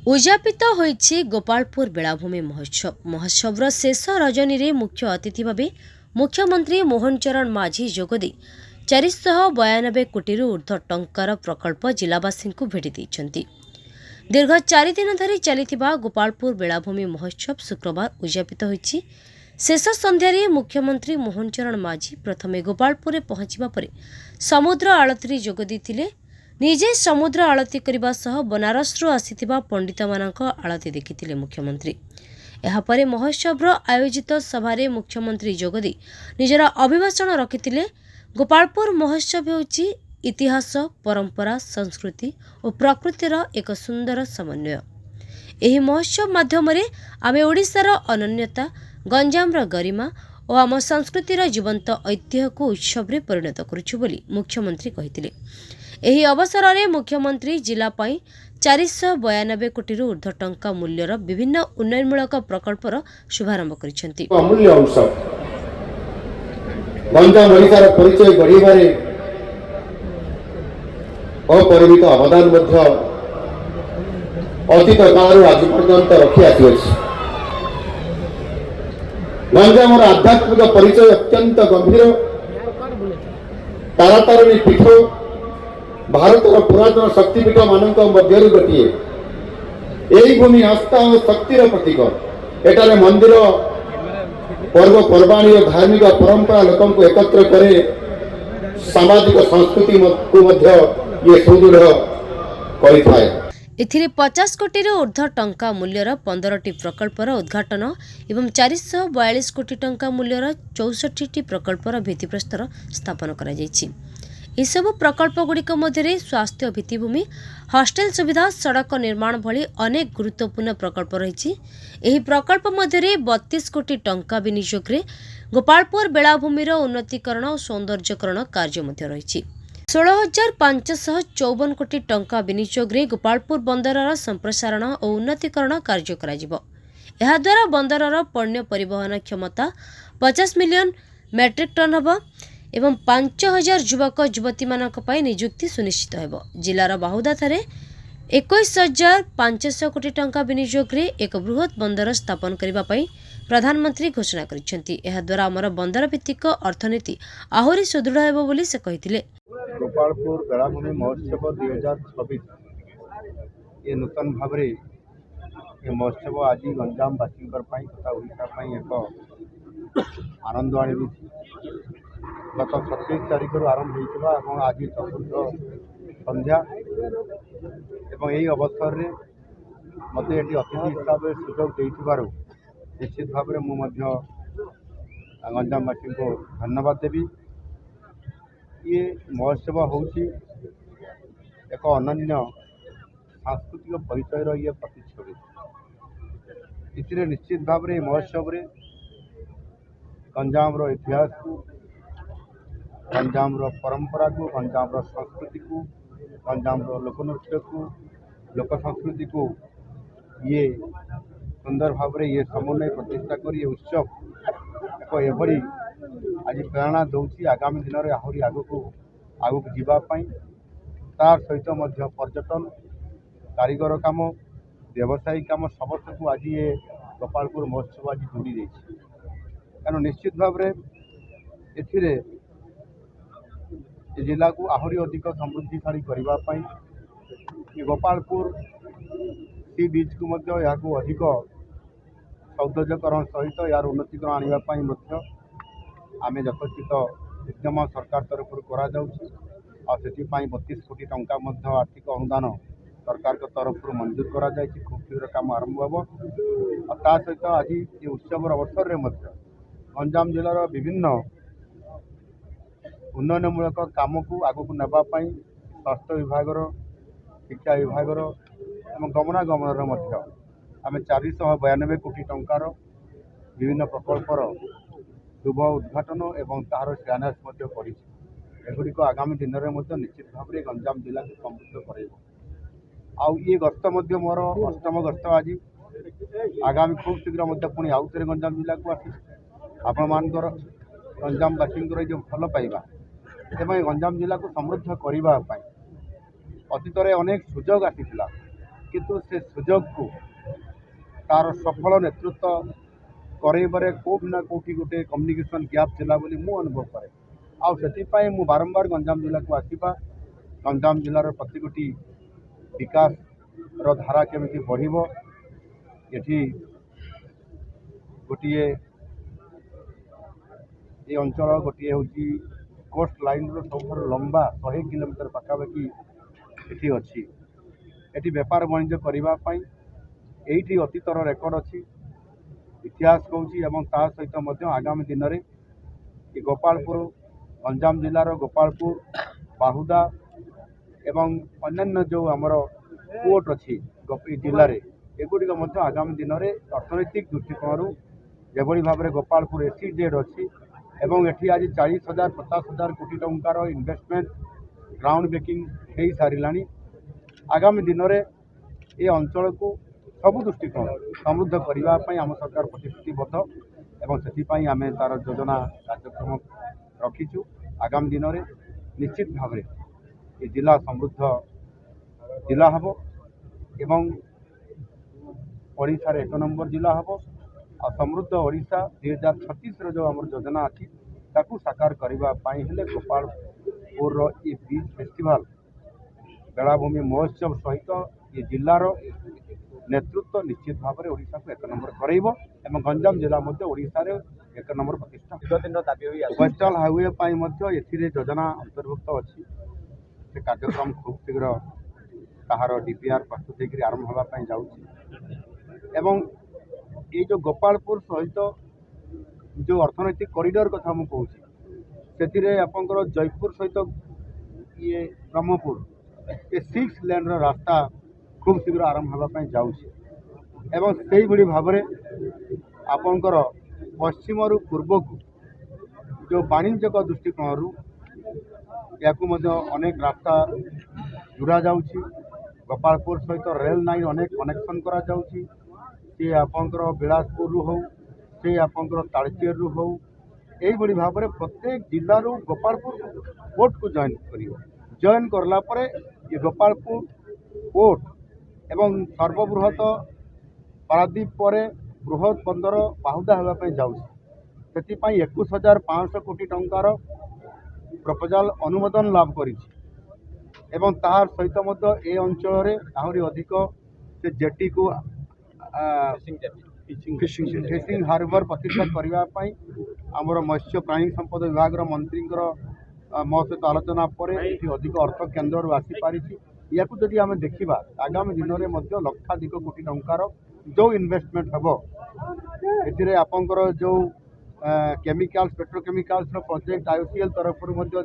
उद्यापित होइछि गोपालपुर बेलाभूमि महोत्सव शेष रजनी रे मुख्य अतिथि भावे मुख्यमंत्री मोहन चरण माझी जोगदे 492 कोटी ऊर्ध्व टंकार प्रकल्प जिलावासी भेटी देइछन्ति। दीर्घ 4 दिन धरी चलिथिबा गोपालपुर बेलाभूमि महोत्सव शुक्रवार उद्यापित होइछि। शेष संध्यारे मुख्यमंत्री मोहन चरण माझी प्रथमे गोपालपुर पहुंचवा परे समुद्र आळती जोग देइथिले। निजे समुद्र आळती करने सह बनारसरू आसीथिबा पंडित मानक आळती देखिथिले मुख्यमंत्री। एहापरे महोत्सव आयोजित सभारे मुख्यमंत्री जोगदे निजर अभिभाषण रखिथिले। गोपालपुर महोत्सव हेउछि इतिहास, परंपरा, संस्कृति और प्रकृतिर एक सुंदर समन्वय। एही महोत्सव माध्यमरे आमे ओडिशार अनन्यता, गंजामर गरिमा और आम संस्कृतिर जीवंत ऐतिह्य को उत्सव रे परिणत करुछु बोली मुख्यमंत्री कहिथिले। एही अवसर में मुख्यमंत्री जिला 492 कोटी ऊर्ध्व टंका मूल्यर विभिन्न उन्नयनमूलक प्रकल्पर शुभारंभ करिसेंति। अमूल्य अंश गंजाम ओडिशार परिचय गढ़िबारे अपरिमित अवदान मध्य अतीत कालरू आज पर्यंत रखी आसी। गंजामर आध्यात्मिक परिचय अत्यंत गंभीर। तारातारिणी पीठ भारतर पुरातन शक्तिपीठ मानक मध्यरु गोटे। यही भूमि आस्था और शक्तिर प्रतीक। एटारे मंदिर, पर्वपर्वाणी और धार्मिक परंपरा लोकों को एकत्र करे। सामाजिक संस्कृति को मध्य ये सुदृढ़ करिथाय। एथिरे 50 कोटी ऊर्ध्व टंका मूल्यर 15टी प्रकल्पर उद्घाटन एवं 442 कोटी टंका मूल्यर 64टी प्रकल्पर भित्तिप्रस्तर स्थापन करा जायछि। एसबु प्रकल्पगुड़िक मध्य स्वास्थ्य भित्तिभूमि, हॉस्टेल सुविधा, सड़क निर्माण भली अनेक गुरुत्वपूर्ण प्रकल्प रही। एही प्रकल्प मध्य 32 कोटी टंका विनियोग रे गोपालपुर बेलाभूमिर उन्नतीकरण और सौंदर्यकरण कार्य मध्य रही। 16,554 कोटी टंका विनियोग रे गोपालपुर बंदरर संप्रसारण और उन्नतीकरण कार्य कराजिबो। एहा द्वारा बंदरर पण्य परिवहन क्षमता 50 मिलियन मेट्रिक टन हबो एवं 5,000 युवक युवती मानक पई नियुक्ति सुनिश्चित हेबो। जिलार बाहुदाथारे 21,500 कोटी टंका विनियोग रे एक बृहत बंदर स्थापन करिबा पई प्रधानमंत्री घोषणा करिसेंति। एहा द्वारा हमर बंदर भित्तिक अर्थनीति आहुरी सुदृढ़ हेबो बोली से कहिथिले। गोपालपुर बेलाभूमि महोत्सव 2026 ये नूतन भाव ये महोत्सव आज गंजामवासी तथा ओडिशा एक आनंद आनी। गत 27 तारीख आरंभ होता आज चतुर्थ संध्या एवं यही अवसर में मत ये अतिथि हिसाब से सुजोग देथिबारु निश्चित भाव में गंजामवासी को धन्यवाद देवी। ये महोत्सव होची एक अनन्य सांस्कृतिक परिचयर ये प्रतिच्छवि। इतने निश्चित भाव में महोत्सव रे गंजाम इतिहास को, गंजाम परंपरा को, गंजाम संस्कृति को, गंजाम लोकनृत्य को, लोक संस्कृति को ये सुंदर भाव में ये समन्वय प्रतिष्ठा कर ये उत्सव एक एभली आज प्रेरणा दूसरी आगामी दिन में आहरी आगक जावाई। तार सहित पर्यटन, कारीगर काम, व्यवसायी काम समस्त को आज ये गोपालपुर महोत्सव आज जोड़ी देछि। कारण निश्चित भाव में एथिरे जिला को आहरी अधिक समृद्धिशाली करने गोपालपुर सी बीच को यहाँ अधिक सौंदर्यकरण सहित यार उन्नतीकरण आने आम यथोचित उद्यम सरकार तरफ करा 32 कोटी टंका आर्थिक अनुदान सरकार के तरफ मंजूर करा खूब शीघ्र काम आरंभ हो। सहित आज ये उत्सव अवसर में गंजाम जिलार विभिन्न उन्नयनमूलक काम को आगक नापी स्वास्थ्य विभाग, शिक्षा विभाग और गमनागमन आम 492 कोटी टंकार विभिन्न प्रकल्पर शुभ उद्घाटन एवं तार शिलान्यास एगुड़िक आगामी दिन में निश्चित भाव में गंजाम जिला को समृद्ध कर। ये गस्त मोर 8म गस्त आज आगामी खूब शीघ्र पुणी आउ थे गंजाम जिला को आसी आपण मानकर गंजामवासी जो भल पाइबा एवं गंजाम जिला को समृद्ध करने अतीत अनेक सुजोग आसीला किंतु से सुजोग को तार सफल नेतृत्व कराइबारे कोठी ना कोठी गोटे कम्युनिकेशन गैप थिला बोली मु अनुभव करे आउ मु बारंबार गंजाम जिला को आसिबा गंजाम जिलार प्रतिगोटी विकास रो धारा केमिति बढ़िबो एठी गोटे ये अंचल गोटे हूँ कोस्ट लाइन सब लंबा 100 किलोमीटर पाखापाखि ये अच्छी एटी बेपार वाणिज्य करने यही अतीतर रेकर्ड अच्छी इतिहास कहूँ ता सहित आगामी दिन में ये गोपालपुर गंजाम जिलार गोपालपुर बाहुदा एवं अन्य जो आमर पोर्ट अच्छी जिले में एगुड़िक आगामी दिन में अर्थनैतिक दृष्टिकोण जेभली भाव में गोपालपुर एसीजेड अच्छी एवं एटी आज 40,000 50,000 कोटी टंकार इन्वेस्टमेंट ग्राउंड ब्रेकिंग हो सारा आगामी दिन में ये अंचल को सबु दृष्टिकोण समृद्ध करने आम सरकार प्रतिश्रुतिबद्ध एवं से आम तार योजना कार्यक्रम रखीचु आगामी दिन में निश्चित भाव में ये जिला समृद्ध जिला हम एवं ओडिशा 1 नंबर जिला हम आ समृद्ध ओडिशा 2036 जो आम योजना अच्छी ताकू साकार करने गोपालपुर ये बीच फेस्टिवल बेलाभूमि महोत्सव सहित ये जिलार नेतृत्व निश्चित भाव में ओडिशा को 1 नंबर कराइब एवं गंजाम जिला ओडिशा रे 1 नंबर प्रतिष्ठा कोस्टल हाईवे एथिरे योजना अंतर्भुक्त अच्छी से कार्यक्रम खूब शीघ्र ताहार डीपीआर प्रस्तुत होकर आरंभ होगापी जाऊँ ये जो गोपालपुर सहित जो अर्थनैतिक कॉरिडोर कथा मु कहूँ से आपंकर जयपुर सहित ये ब्रह्मपुर ये 6 लेन रास्ता खूब शीघ्र आरंभ होगापी जाऊँ से भाव में आपंकर पश्चिम रु पूर्व को जो वाणिज्यिक दृष्टिकोण या अनेक रास्ता जोड़ा जाऊँगी गोपालपुर सहित रेल लाइन अनेक कनेक्शन करा जाऊँगी सी आपंकर बिलासपुर हो से आपंकर तालचेर रु हो यही भाव में प्रत्येक जिलू गोपालपुर पोर्ट को जॉइन करला परे ये गोपालपुर पोर्ट एवं सर्वबृहत पारादीप पर बृहत बंदर बाहुदा होगापी जाऊँ से 21,500 कोटी टंकार प्रपोजाल अनुमोदन लाभ करिछि तार सहित ए अंचल आहरी अधिक से जेटी को फिशिंग हार्बर प्रतिष्ठा करने आमर मत्स्य प्राणी संपद विभाग मंत्री मो सहित आलोचना पर ये अधिक अर्थ केन्द्र आसीपारी या जदि आम देखा आगामी दिन में लक्षाधिक कोटी टंकार जो इन्वेस्टमेंट हम आपंकर जो केमिकल्स पेट्रोकेमिकल्स प्रोजेक्ट आईओसीएल तरफ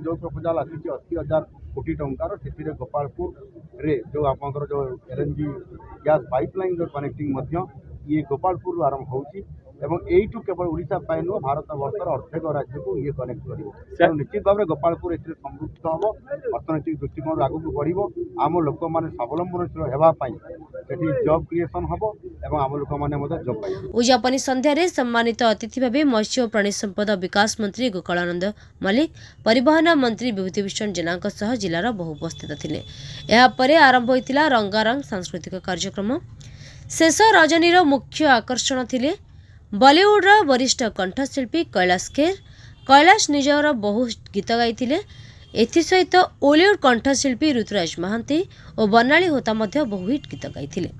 जो प्रपोजाल आसी 80,000 कोटी टंकार से गोपालपुर रे जो आपंकर जो एलएनजी गैस पाइपलाइन जो कनेक्टिंग ये गोपालपुर आरंभ होची यू केवल ओडिशा नुह भारत वर्षर अर्धेक राज्य को ये कनेक्ट कर निश्चित भाव में गोपालपुर एथिरे समृद्ध हम अर्थनैतिक दृष्टिकोण आगू बढ़ आम लोक मैंने स्वावलंबनशील होगापी जॉब क्रिएशन हम एवं आम लोक मैंने जॉब पाइबे। उद्यापनी संध्यारे सम्मानित अतिथि भाव मत्स्य और प्राणी संपद विकास मंत्री गोपालानंद मल्लिक परिवहन मंत्री विभूतिभूषण जेना सह जिलार बहु उपस्थित थिले। एहा परे आरंभ होइतिला रंगारंग सांस्कृतिक कार्यक्रम। शेष रजनीर मुख्य आकर्षण थिले बॉलीवुडर वरिष्ठ कंठशिल्पी कैलाश खेर। कैलाश निजर बहु गीत गाइथिले। एथिसहित ओलिउड कंठशिल्पी ऋतुराज महांती और बर्णाली होता बहु हिट गीत गाइथिले।